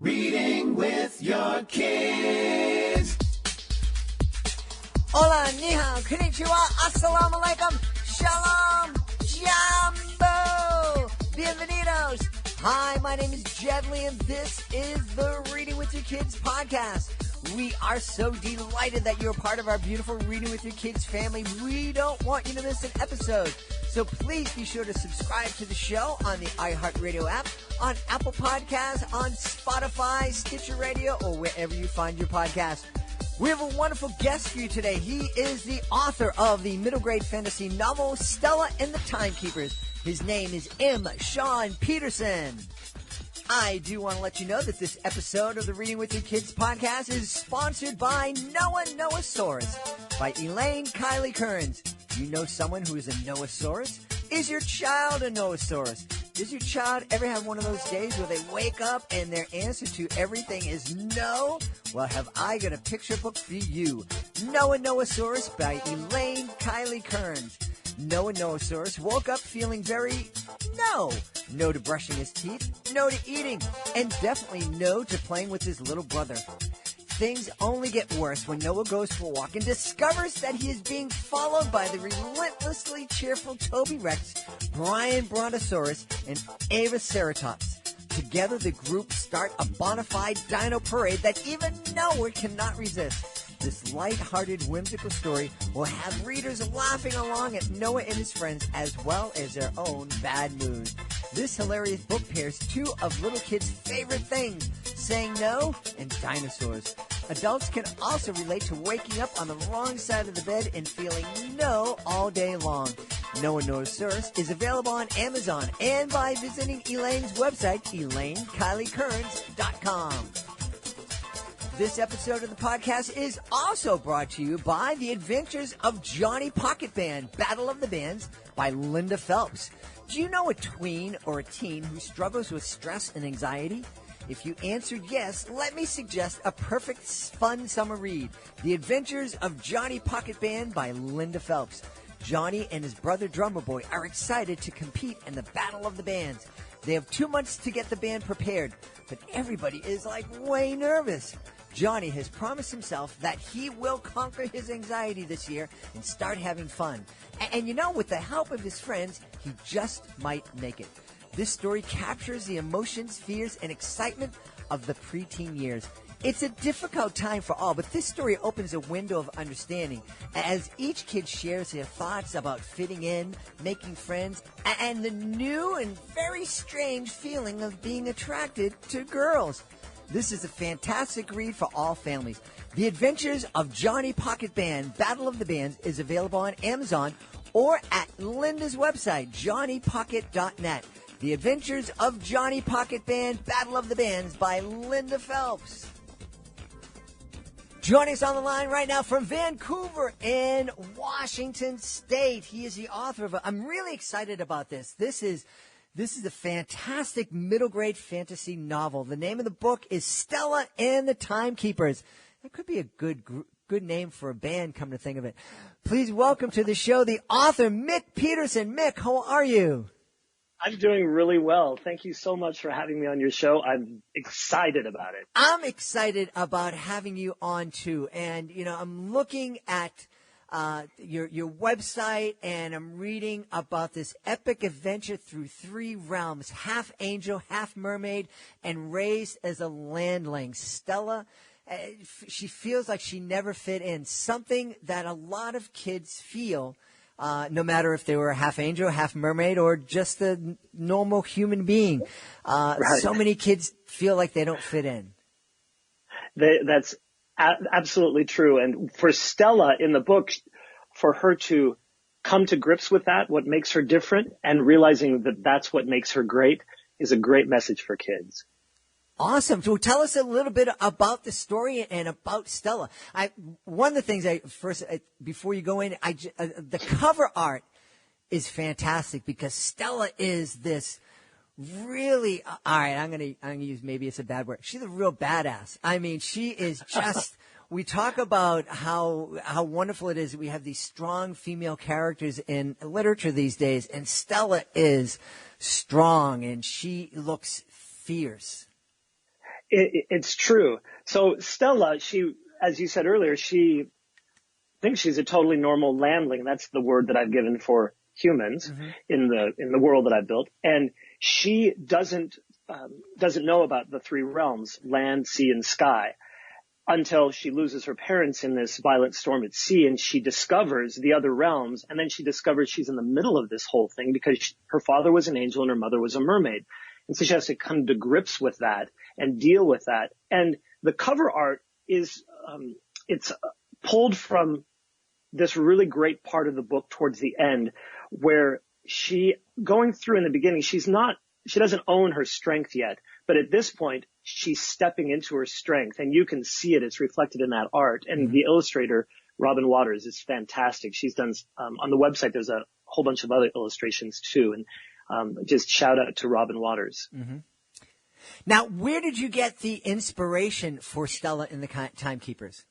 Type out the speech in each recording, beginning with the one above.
Reading with your kids. Hola, ni hao, konnichiwa, assalamu alaikum, shalom, jambo, bienvenidos. Hi, my name is Jedley, and this is the Reading with Your Kids podcast. We are so delighted that you're a part of our beautiful Reading with Your Kids family. We don't want you to miss an episode. So please be sure to subscribe to the show on the iHeartRadio app, on Apple Podcasts, on Spotify, Stitcher Radio, or wherever you find your podcast. We have a wonderful guest for you today. He is the author of the middle grade fantasy novel Stella and the Timekeepers. His name is Shawn Petersen. I do want to let you know that this episode of the Reading with Your Kids podcast is sponsored by Noasaurus by Elaine Kylie Kearns. Do you know someone who is a Noasaurus? Is your child a Noasaurus? Does your child ever have one of those days where they wake up and their answer to everything is no? Well, have I got a picture book for you. Noasaurus by Elaine Kylie Kearns. Noasaurus woke up feeling very no. No to brushing his teeth, no to eating, and definitely no to playing with his little brother. Things only get worse when Noah goes for a walk and discovers that he is being followed by the relentlessly cheerful Toby Rex, Brian Brontosaurus, and Ava Ceratops. Together, the group start a bona fide dino parade that even Noah cannot resist. This light-hearted, whimsical story will have readers laughing along at Noah and his friends as well as their own bad mood. This hilarious book pairs two of little kids' favorite things, saying no and dinosaurs. Adults can also relate to waking up on the wrong side of the bed and feeling no all day long. Noasaurus is available on Amazon and by visiting Elaine's website, ElaineKylieKearns.com. This episode of the podcast is also brought to you by The Adventures of Johnny Pocket Band, Battle of the Bands by Linda Phelps. Do you know a tween or a teen who struggles with stress and anxiety? If you answered yes, let me suggest a perfect fun summer read, The Adventures of Johnny Pocket Band by Linda Phelps. Johnny and his brother Drummer Boy are excited to compete in the Battle of the Bands. They have 2 months to get the band prepared, but everybody is way nervous. Johnny has promised himself that he will conquer his anxiety this year and start having fun. And with the help of his friends, he just might make it. This story captures the emotions, fears, and excitement of the preteen years. It's a difficult time for all, but this story opens a window of understanding as each kid shares their thoughts about fitting in, making friends, and the new and very strange feeling of being attracted to girls. This is a fantastic read for all families. The Adventures of Johnny Pocket Band, Battle of the Bands is available on Amazon or at Linda's website, johnnypocket.net. The Adventures of Johnny Pocket Band, Battle of the Bands by Linda Phelps. Joining us on the line right now from Vancouver in Washington State. He is the author of I'm really excited about this. This is a fantastic middle grade fantasy novel. The name of the book is Stella and the Timekeepers. That could be a good name for a band, come to think of it. Please welcome to the show the author, Mick Peterson. Mick, how are you? I'm doing really well. Thank you so much for having me on your show. I'm excited about it. I'm excited about having you on too. And, I'm looking at your website, and I'm reading about this epic adventure through 3 realms, half angel, half mermaid, and raised as a landling. Stella, she feels like she never fit in, something that a lot of kids feel, no matter if they were a half angel, half mermaid, or just a normal human being. Right. So many kids feel like they don't fit in. That's absolutely true. And for Stella in the book, for her to come to grips with that, what makes her different, and realizing that that's what makes her great, is a great message for kids. Awesome. So tell us a little bit about the story and about Stella. One of the things before you go in, the cover art is fantastic because Stella is this really, all right, I'm going to use, maybe it's a bad word. She's a real badass. I mean, she is just, we talk about how wonderful it is that we have these strong female characters in literature these days, and Stella is strong and she looks fierce. It's true. So Stella, as you said earlier, she thinks she's a totally normal landling. That's the word that I've given for humans in the world that I've built. And she doesn't know about the three realms, land, sea, and sky, until she loses her parents in this violent storm at sea, and she discovers the other realms. And then she discovers she's in the middle of this whole thing because her father was an angel and her mother was a mermaid. And so she has to come to grips with that and deal with that. And the cover art is, it's pulled from this really great part of the book towards the end, where going through in the beginning, she doesn't own her strength yet, but at this point she's stepping into her strength, and you can see it. It's reflected in that art. And the illustrator, Robin Waters, is fantastic. She's done, on the website, there's a whole bunch of other illustrations too. And, just shout out to Robin Waters. Now, where did you get the inspiration for Stella in the Timekeepers?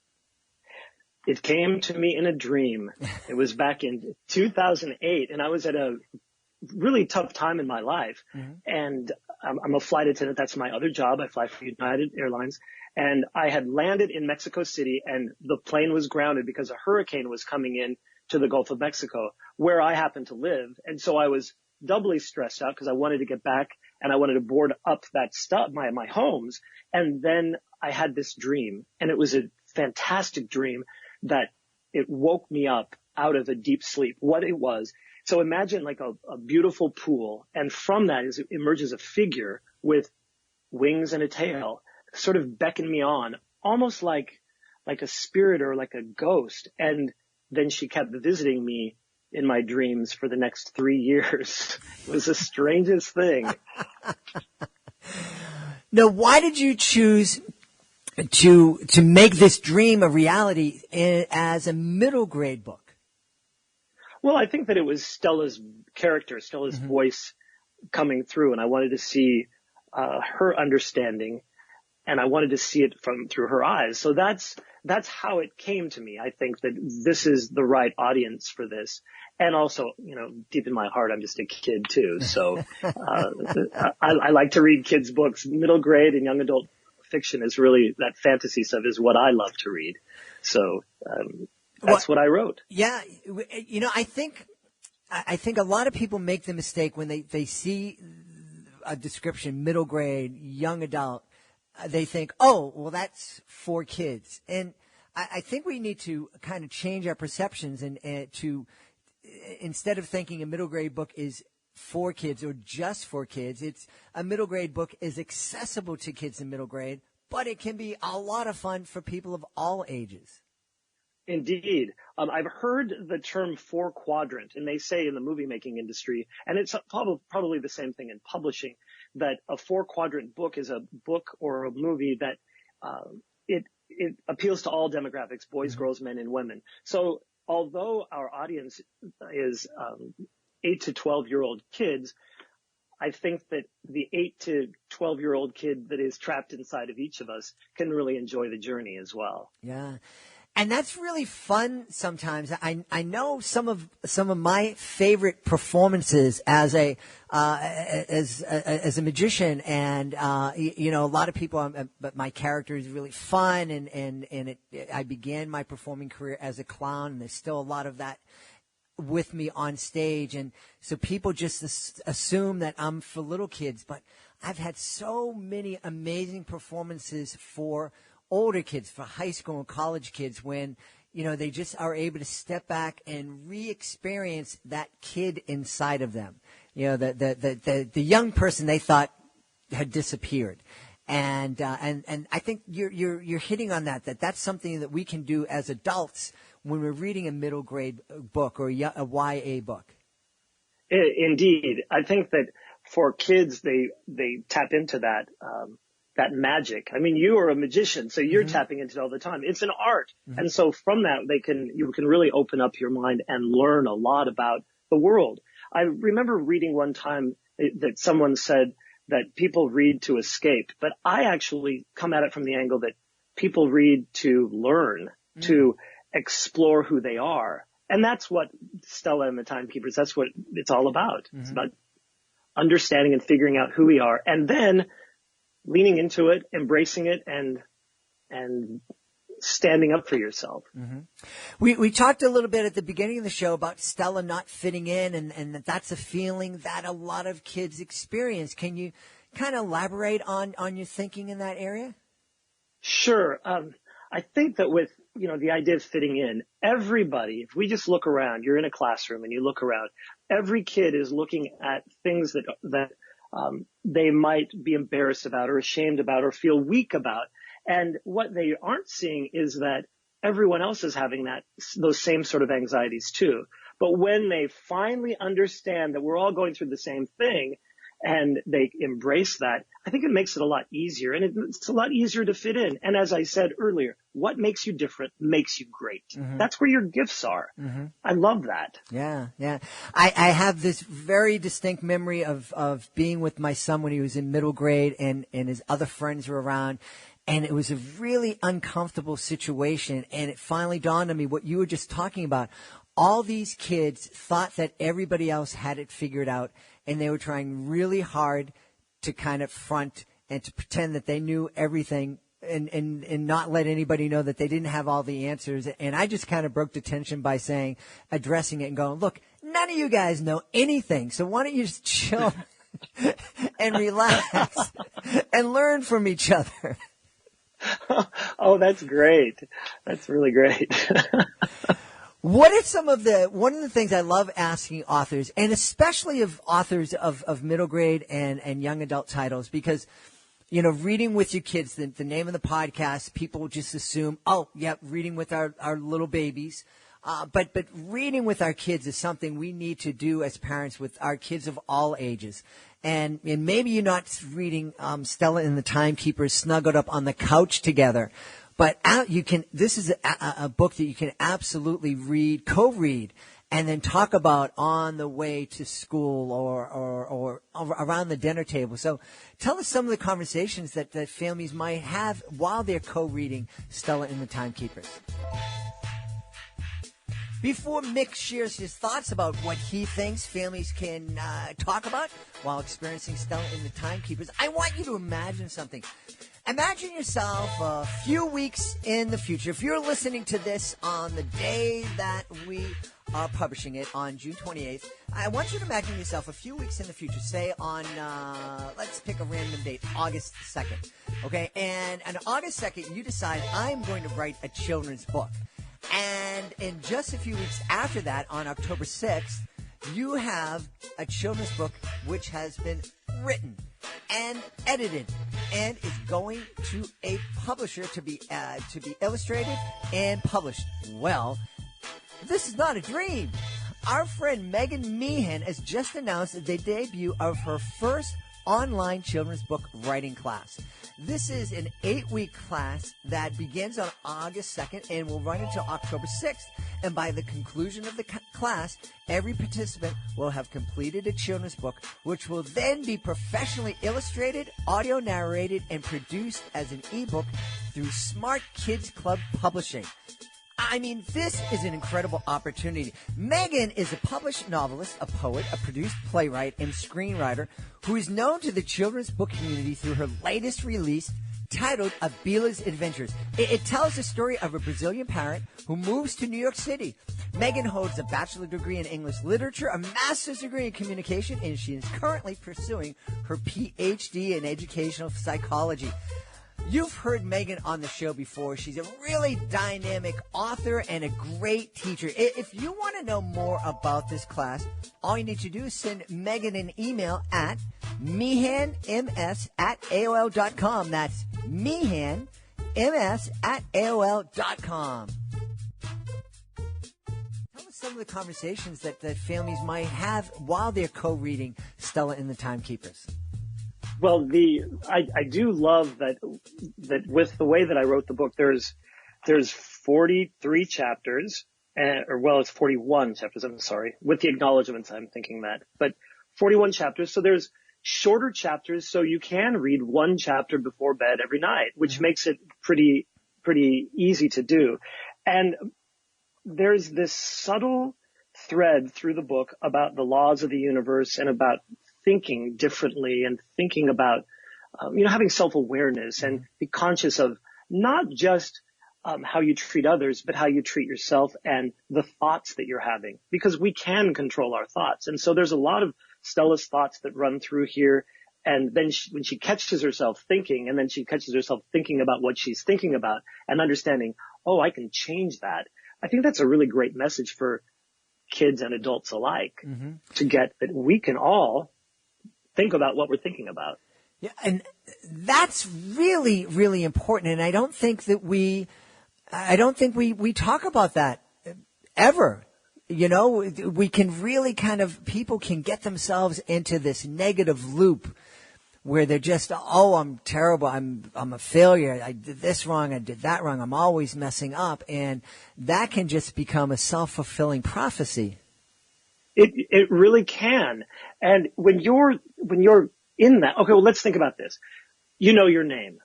It came to me in a dream. It was back in 2008, and I was at a really tough time in my life. And I'm a flight attendant. That's my other job. I fly for United Airlines. And I had landed in Mexico City, and the plane was grounded because a hurricane was coming in to the Gulf of Mexico, where I happen to live. And so I was doubly stressed out because I wanted to get back, and I wanted to board up that stuff, my homes. And then I had this dream, and it was a fantastic dream that it woke me up out of a deep sleep. What it was. So imagine like a beautiful pool, and from that emerges a figure with wings and a tail, sort of beckon me on, almost like a spirit or like a ghost. And then she kept visiting me in my dreams for the next 3 years. It was the strangest thing. Now, why did you choose to make this dream a reality as a middle grade book? Well, I think that it was Stella's character, Stella's voice coming through, and I wanted to see her understanding, and I wanted to see it through her eyes. So that's how it came to me. I think that this is the right audience for this. And also, deep in my heart, I'm just a kid too. So I like to read kids' books. Middle grade and young adult fiction is really, that fantasy stuff is what I love to read. So that's what I wrote. Yeah. I think a lot of people make the mistake when they see a description, middle grade, young adult, they think, oh, well, that's for kids. And I think we need to kind of change our perceptions and to, instead of thinking a middle grade book is for kids or just for kids, it's a middle grade book is accessible to kids in middle grade, but it can be a lot of fun for people of all ages. Indeed. I've heard the term four quadrant, and they say in the movie making industry, and it's probably the same thing in publishing, that a four quadrant book is a book or a movie that it appeals to all demographics, boys, girls, men, and women. So although our audience is 8 to 12-year-old kids, I think that the 8 to 12-year-old kid that is trapped inside of each of us can really enjoy the journey as well. Yeah. And that's really fun sometimes. I know some of my favorite performances as a magician, and a lot of people. But my character is really fun, and I began my performing career as a clown, and there's still a lot of that with me on stage, and so people just assume that I'm for little kids. But I've had so many amazing performances for older kids, for high school and college kids, when, they just are able to step back and re-experience that kid inside of them. The young person they thought had disappeared. And I think you're hitting on that's something that we can do as adults when we're reading a middle grade book or a YA book. Indeed. I think that for kids, they tap into that magic. I mean, you are a magician, so you're tapping into it all the time. It's an art. And so from that, you can really open up your mind and learn a lot about the world. I remember reading one time that someone said that people read to escape, but I actually come at it from the angle that people read to learn, to explore who they are. And that's what Stella and the Timekeepers, that's what it's all about. It's about understanding and figuring out who we are, and then leaning into it, embracing it, and standing up for yourself. Mm-hmm. We talked a little bit at the beginning of the show about Stella not fitting in, and that's a feeling that a lot of kids experience. Can you kind of elaborate on your thinking in that area? Sure. I think that with, the idea of fitting in, everybody, if we just look around, you're in a classroom and you look around, every kid is looking at things that they might be embarrassed about or ashamed about or feel weak about. And what they aren't seeing is that everyone else is having those same sort of anxieties too. But when they finally understand that we're all going through the same thing and they embrace that, I think it makes it a lot easier, and it's a lot easier to fit in. And as I said earlier, what makes you different makes you great. Mm-hmm. That's where your gifts are. Mm-hmm. I love that. Yeah. I have this very distinct memory of being with my son when he was in middle grade and his other friends were around. And it was a really uncomfortable situation. And it finally dawned on me what you were just talking about. All these kids thought that everybody else had it figured out, and they were trying really hard to kind of front and to pretend that they knew everything and not let anybody know that they didn't have all the answers. And I just kind of broke the tension by addressing it and going, look, none of you guys know anything. So why don't you just chill and relax and learn from each other? Oh, that's great. That's really great. One of the things I love asking authors, and especially of authors of middle grade and young adult titles, because, reading with your kids, the name of the podcast, people just assume, oh, yeah, reading with our little babies. But reading with our kids is something we need to do as parents with our kids of all ages. And maybe you're not reading Stella and the Timekeepers snuggled up on the couch together, but this is a book that you can absolutely co-read, and then talk about on the way to school or around the dinner table. So tell us some of the conversations that families might have while they're co-reading Stella and the Timekeepers. Before Mick shares his thoughts about what he thinks families can talk about while experiencing Stella and the Timekeepers, I want you to imagine something. Imagine yourself a few weeks in the future. If you're listening to this on the day that we are publishing it on June 28th, I want you to imagine yourself a few weeks in the future, say on, let's pick a random date, August 2nd. Okay, and on August 2nd, you decide, I'm going to write a children's book. And in just a few weeks after that, on October 6th, you have a children's book which has been written and edited and is going to a publisher to be illustrated and published. Well, this is not a dream. Our friend Megan Meehan has just announced the debut of her first online children's book writing class. This is an 8-week class that begins on August 2nd and will run until October 6th. And by the conclusion of the class, every participant will have completed a children's book, which will then be professionally illustrated, audio narrated, and produced as an ebook through Smart Kids Club Publishing. I mean, this is an incredible opportunity. Megan is a published novelist, a poet, a produced playwright, and screenwriter who is known to the children's book community through her latest release titled Abila's Adventures. It tells the story of a Brazilian parent who moves to New York City. Megan holds a bachelor's degree in English literature, a master's degree in communication, and she is currently pursuing her PhD in educational psychology. You've heard Megan on the show before. She's a really dynamic author and a great teacher. If you want to know more about this class, all you need to do is send Megan an email at mehanms@aol.com. That's mehanms@aol.com. Tell us some of the conversations that families might have while they're co-reading Stella and the Timekeepers. Well, I do love that with the way that I wrote the book, there's 43 chapters, it's 41 chapters, I'm sorry, with the acknowledgments, I'm thinking that, but 41 chapters. So there's shorter chapters, so you can read one chapter before bed every night, which makes it pretty easy to do. And there's this subtle thread through the book about the laws of the universe and about thinking differently and thinking about having self-awareness and be conscious of not just how you treat others, but how you treat yourself and the thoughts that you're having, because we can control our thoughts. And so there's a lot of Stella's thoughts that run through here. And then when she catches herself thinking, and then she catches herself thinking about what she's thinking about and understanding, oh, I can change that. I think that's a really great message for kids and adults alike, to get that we can all think about what we're thinking about. Yeah, and that's really, really important. And I don't think we talk about that ever. We can really people can get themselves into this negative loop where they're just, oh, I'm terrible. I'm a failure. I did this wrong. I did that wrong. I'm always messing up. And that can just become a self-fulfilling prophecy. It really can. And when you're in that, okay, well, let's think about this. You know your name.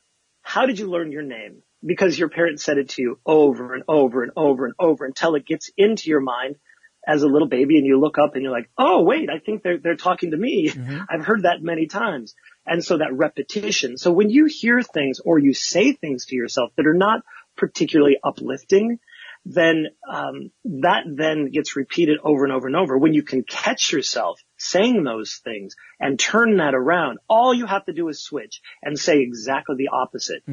How did you learn your name? Because your parents said it to you over and over and over and over until it gets into your mind as a little baby, and you look up and you're like, oh, wait, I think they're talking to me. I've heard that many times. And so that repetition. So when you hear things or you say things to yourself that are not particularly uplifting, then that then gets repeated over and over and over. When you can catch yourself saying those things and turn that around, all you have to do is switch and say exactly the opposite.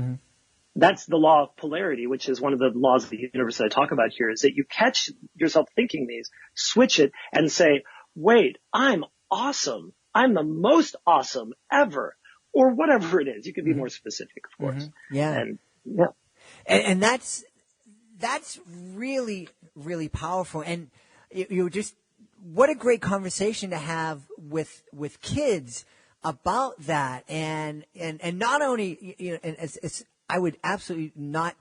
That's the law of polarity, which is one of the laws of the universe that I talk about here, is that you catch yourself thinking these, switch it, and say, wait, I'm awesome. I'm the most awesome ever, or whatever it is. You can be more specific, of course. Yeah. And that's really, really powerful. And you just, what a great conversation to have with kids about that. And not only, and it's I would absolutely not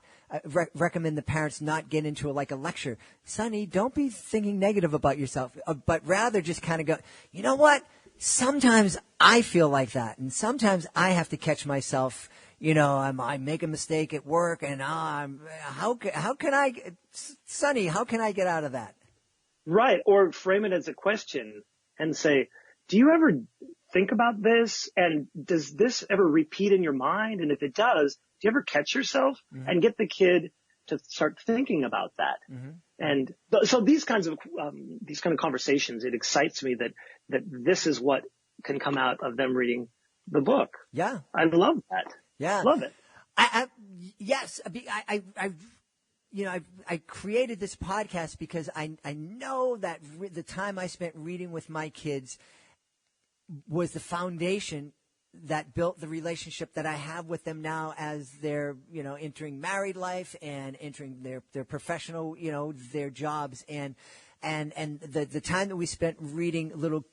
recommend the parents not get into a lecture. Sonny, don't be thinking negative about yourself, but rather just kind of go, you know what? Sometimes I feel like that, and sometimes I have to catch myself. I make a mistake at work, and how can I, Sonny? How can I get out of that? Right, or frame it as a question and say, do you ever think about this? And does this ever repeat in your mind? And if it does, do you ever catch yourself? And get the kid to start thinking about that? And so these kinds of conversations, it excites me that this is what can come out of them reading the book. Yeah. I love that. Yeah. Love it. Yes. I created this podcast because I know that the time I spent reading with my kids was the foundation that built the relationship that I have with them now as they're, entering married life and entering their professional, their jobs. And the time that we spent reading little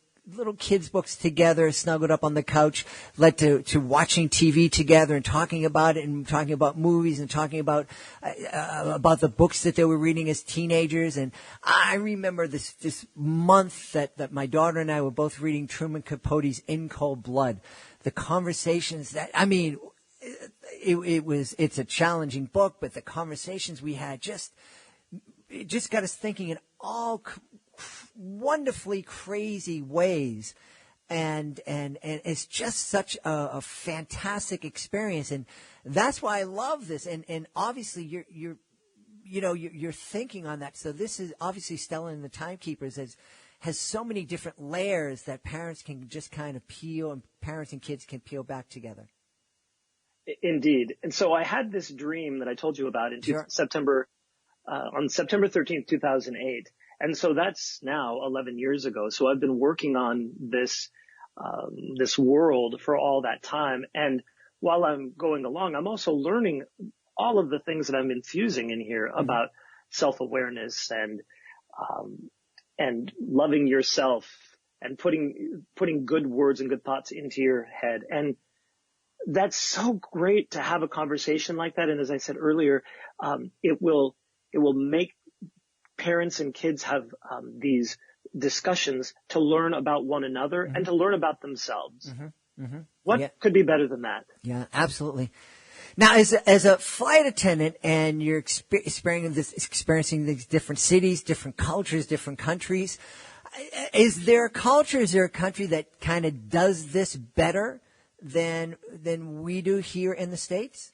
kids' books together, snuggled up on the couch, led to watching TV together and talking about it and talking about movies and talking about the books that they were reading as teenagers. And I remember this month that my daughter and I were both reading Truman Capote's In Cold Blood. The conversations that, it's a challenging book, but the conversations we had just got us thinking in all wonderfully crazy ways. And it's just such a fantastic experience. And that's why I love this. And obviously you're thinking on that. So this is obviously Stella and the Timekeepers has so many different layers that parents can just kind of peel, and parents and kids can peel back together. Indeed. And so I had this dream that I told you about on September 13th, 2008. And so that's now 11 years ago. So I've been working on this world for all that time. And while I'm going along, I'm also learning all of the things that I'm infusing in here about self-awareness and loving yourself and putting good words and good thoughts into your head. And that's so great to have a conversation like that. And as I said earlier, it will make parents and kids have these discussions to learn about one another and to learn about themselves. What could be better than that? Yeah, absolutely. Now, as a flight attendant, and you're experiencing these different cities, different cultures, different countries, is there a culture, is there a country that kind of does this better than we do here in the States?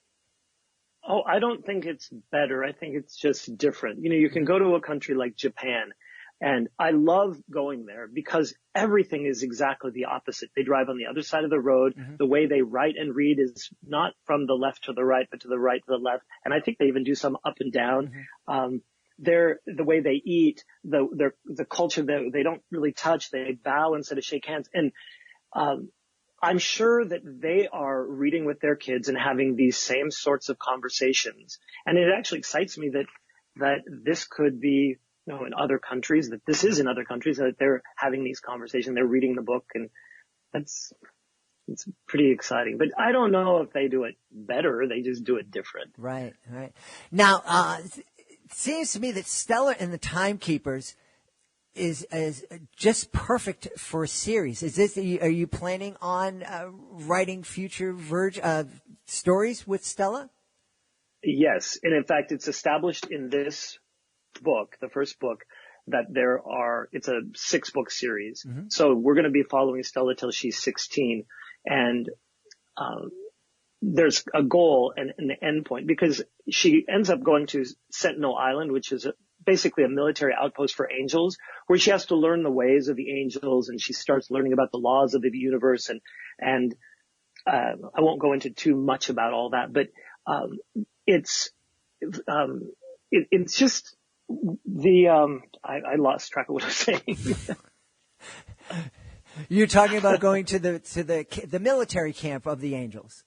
Oh, I don't think it's better. I think it's just different. You can go to a country like Japan, and I love going there because everything is exactly the opposite. They drive on the other side of the road. Mm-hmm. The way they write and read is not from the left to the right, but to the right to the left. And I think they even do some up and down. Mm-hmm. The way they eat, the culture, they don't really touch. They bow instead of shake hands. And I'm sure that they are reading with their kids and having these same sorts of conversations. And it actually excites me that this could be, in other countries, that this is in other countries, that they're having these conversations, they're reading the book, and it's pretty exciting. But I don't know if they do it better, they just do it different. Right. Now, it seems to me that Stella and the Timekeepers is just perfect for a series. Are you planning on writing future stories with Stella? Yes, and in fact, it's established in this book, the first book, that it's a 6-book series. Mm-hmm. So we're going to be following Stella till she's 16, and there's a goal and an end point, because she ends up going to Sentinel Island, which is basically a military outpost for angels, where she has to learn the ways of the angels, and she starts learning about the laws of the universe. And I won't go into too much about all that, but it's just I lost track of what I was saying. You're talking about going to the military camp of the angels.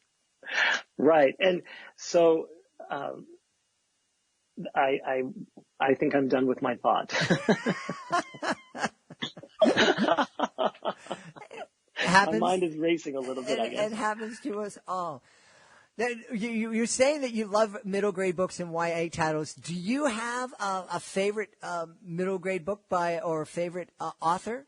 Right. And so, I think I'm done with my thought. My mind is racing a little bit, I guess. It happens to us all. You're saying that you love middle grade books and YA titles. Do you have a favorite middle grade book or a favorite author?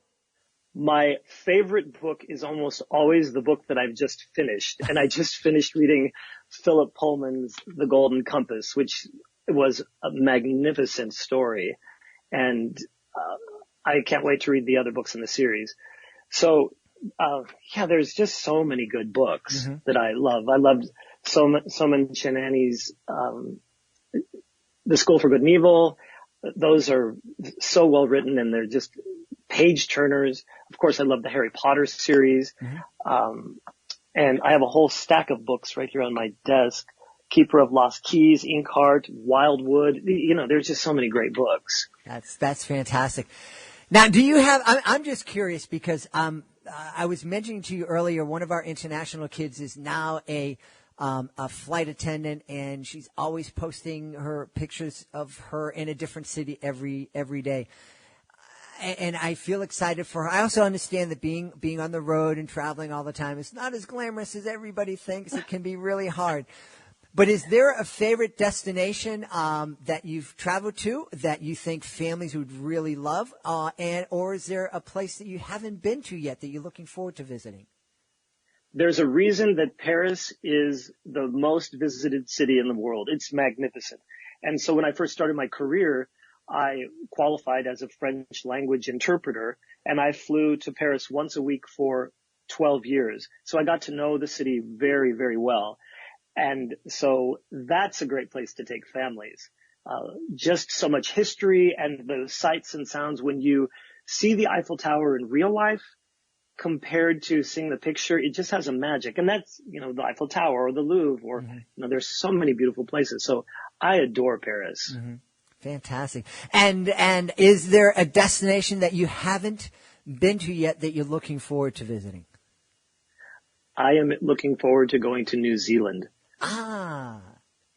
My favorite book is almost always the book that I've just finished. And I just finished reading Philip Pullman's The Golden Compass, which was a magnificent story. And I can't wait to read the other books in the series. So, there's just so many good books mm-hmm. that I love. I loved Soman Chenani's The School for Good and Evil. Those are so well written, and they're just page turners. Of course, I love the Harry Potter series. Mm-hmm. And I have a whole stack of books right here on my desk. Keeper of Lost Keys, Inkheart, Wildwood. There's just so many great books. That's fantastic. Now, do you have, I'm just curious because, I was mentioning to you earlier, one of our international kids is now a flight attendant, and she's always posting her pictures of her in a different city every day. And I feel excited for her. I also understand that being on the road and traveling all the time is not as glamorous as everybody thinks. It can be really hard. But is there a favorite destination that you've traveled to that you think families would really love, or is there a place that you haven't been to yet that you're looking forward to visiting? There's a reason that Paris is the most visited city in the world. It's magnificent. And so when I first started my career, I qualified as a French language interpreter, and I flew to Paris once a week for 12 years. So I got to know the city very, very well. And so that's a great place to take families. Just so much history and the sights and sounds when you see the Eiffel Tower in real life compared to seeing the picture, it just has a magic. And that's, the Eiffel Tower or the Louvre or, mm-hmm. There's so many beautiful places. So I adore Paris. Mm-hmm. Fantastic. And is there a destination that you haven't been to yet that you're looking forward to visiting? I am looking forward to going to New Zealand. Ah,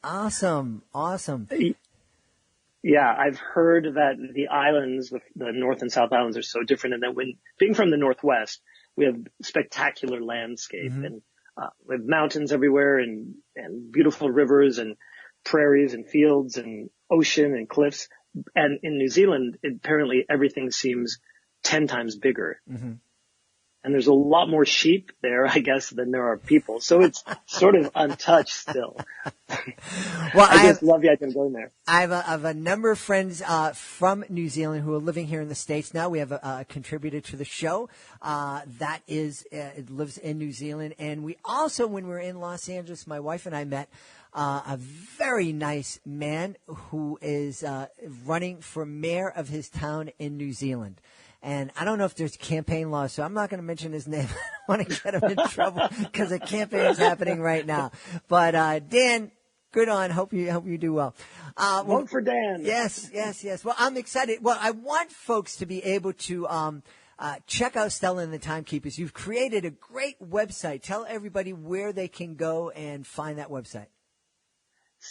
awesome. Yeah, I've heard that the islands, the North and South Islands, are so different, and that when being from the Northwest, we have spectacular landscape, mm-hmm. and we have mountains everywhere, and beautiful rivers, and prairies, and fields, and ocean, and cliffs. And in New Zealand, apparently everything seems 10 times bigger. Mm-hmm. And there's a lot more sheep there, I guess, than there are people. So it's sort of untouched still. Well, I just love the idea of going there. I have a number of friends from New Zealand who are living here in the States now. We have a contributor to the show that lives in New Zealand. And we also, when we were in Los Angeles, my wife and I met a very nice man who is running for mayor of his town in New Zealand. And I don't know if there's campaign laws, so I'm not going to mention his name. I want to get him in trouble because a campaign is happening right now. But Dan, good on. Hope you do well. Vote for Dan. Yes. Well, I'm excited. Well, I want folks to be able to check out Stella and the Timekeepers. You've created a great website. Tell everybody where they can go and find that website.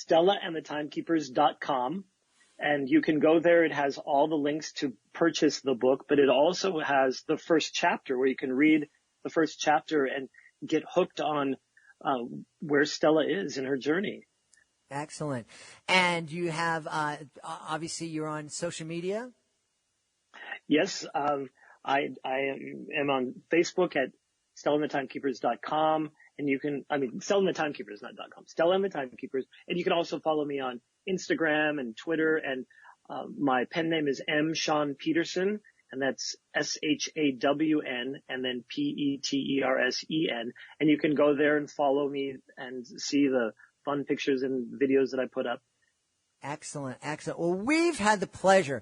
StellaandTheTimekeepers.com. And you can go there. It has all the links to purchase the book, but it also has the first chapter where you can read the first chapter and get hooked on where Stella is in her journey. Excellent. And you have, obviously you're on social media? Yes. I am on Facebook at StellaandTheTimekeepers.com. And you can, StellaandTheTimekeepers, not .com, Stella and the Timekeepers. And you can also follow me on Instagram and Twitter. And my pen name is Shawn Petersen. And that's SHAWN and then PETERSEN. And you can go there and follow me and see the fun pictures and videos that I put up. Excellent. Well, we've had the pleasure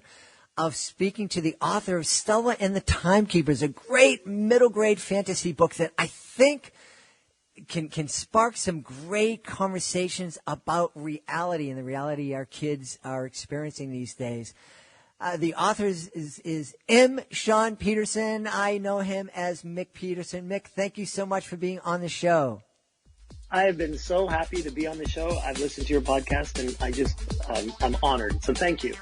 of speaking to the author of Stella and the Timekeepers, a great middle grade fantasy book that I think can spark some great conversations about reality and the reality our kids are experiencing these days. The author is Shawn Petersen. I know him as Mick Peterson. Mick, thank you so much for being on the show. I have been so happy to be on the show. I've listened to your podcast and I'm honored. So thank you.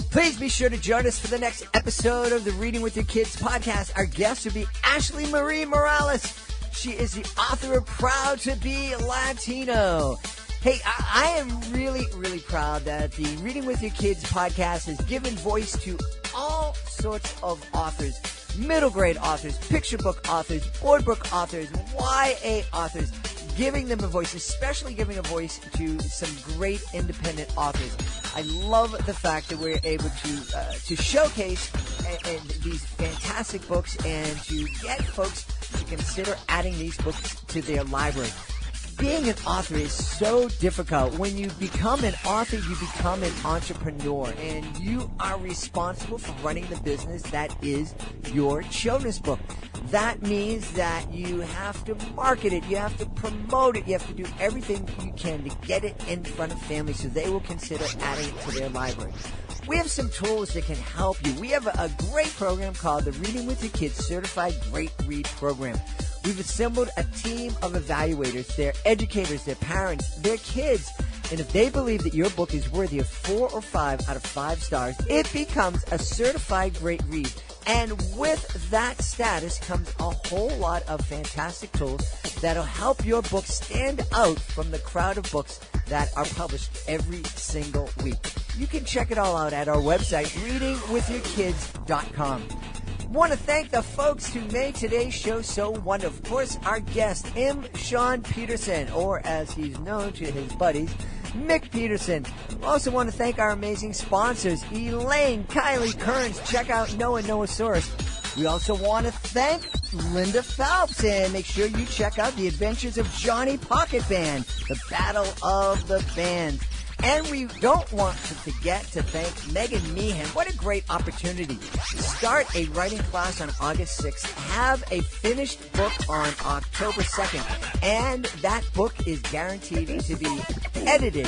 Please be sure to join us for the next episode of the Reading with Your Kids podcast. Our guest will be Ashley Marie Morales. She is the author of Proud to Be Latino. Hey, I am really, really proud that the Reading with Your Kids podcast has given voice to all sorts of authors, middle grade authors, picture book authors, board book authors, YA authors, giving them a voice, especially giving a voice to some great independent authors. I love the fact that we're able to showcase these fantastic books and to get folks to consider adding these books to their library. Being an author is so difficult. When you become an author, you become an entrepreneur, and you are responsible for running the business that is your children's book. That means that you have to market it, you have to promote it, you have to do everything you can to get it in front of families so they will consider adding it to their library. We have some tools that can help you. We have a great program called the Reading with Your Kids Certified Great Read Program. We've assembled a team of evaluators. They're educators, they're parents, they're kids. And if they believe that your book is worthy of 4 or 5 out of 5 stars, it becomes a certified great read. And with that status comes a whole lot of fantastic tools that'll help your book stand out from the crowd of books that are published every single week. You can check it all out at our website, readingwithyourkids.com. Want to thank the folks who made today's show so wonderful. Of course, our guest, Shawn Petersen, or as he's known to his buddies, Mick Peterson. We also want to thank our amazing sponsors, Elaine, Kylie, Kearns. Check out Noasaurus. We also want to thank Linda Phelps, and make sure you check out The Adventures of Johnny Pocket Band, the Battle of the Bands. And we don't want to forget to thank Megan Meehan. What a great opportunity. Start a writing class on August 6th. Have a finished book on October 2nd. And that book is guaranteed to be edited,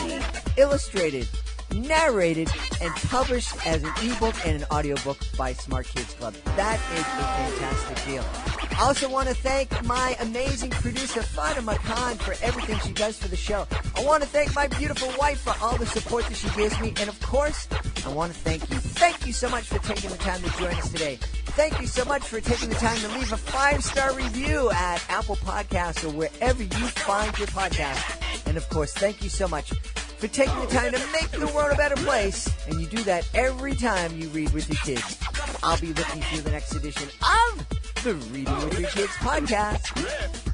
illustrated, narrated, and published as an ebook and an audiobook by Smart Kids Club. That is a fantastic deal. I also want to thank my amazing producer, Fatima Khan, for everything she does for the show. I want to thank my beautiful wife for all the support that she gives me. And, of course, I want to thank you. Thank you so much for taking the time to join us today. Thank you so much for taking the time to leave a 5-star review at Apple Podcasts or wherever you find your podcast. And, of course, thank you so much for taking the time to make the world a better place. And you do that every time you read with your kids. I'll be looking through the next edition of the Reading with Your Kids podcast.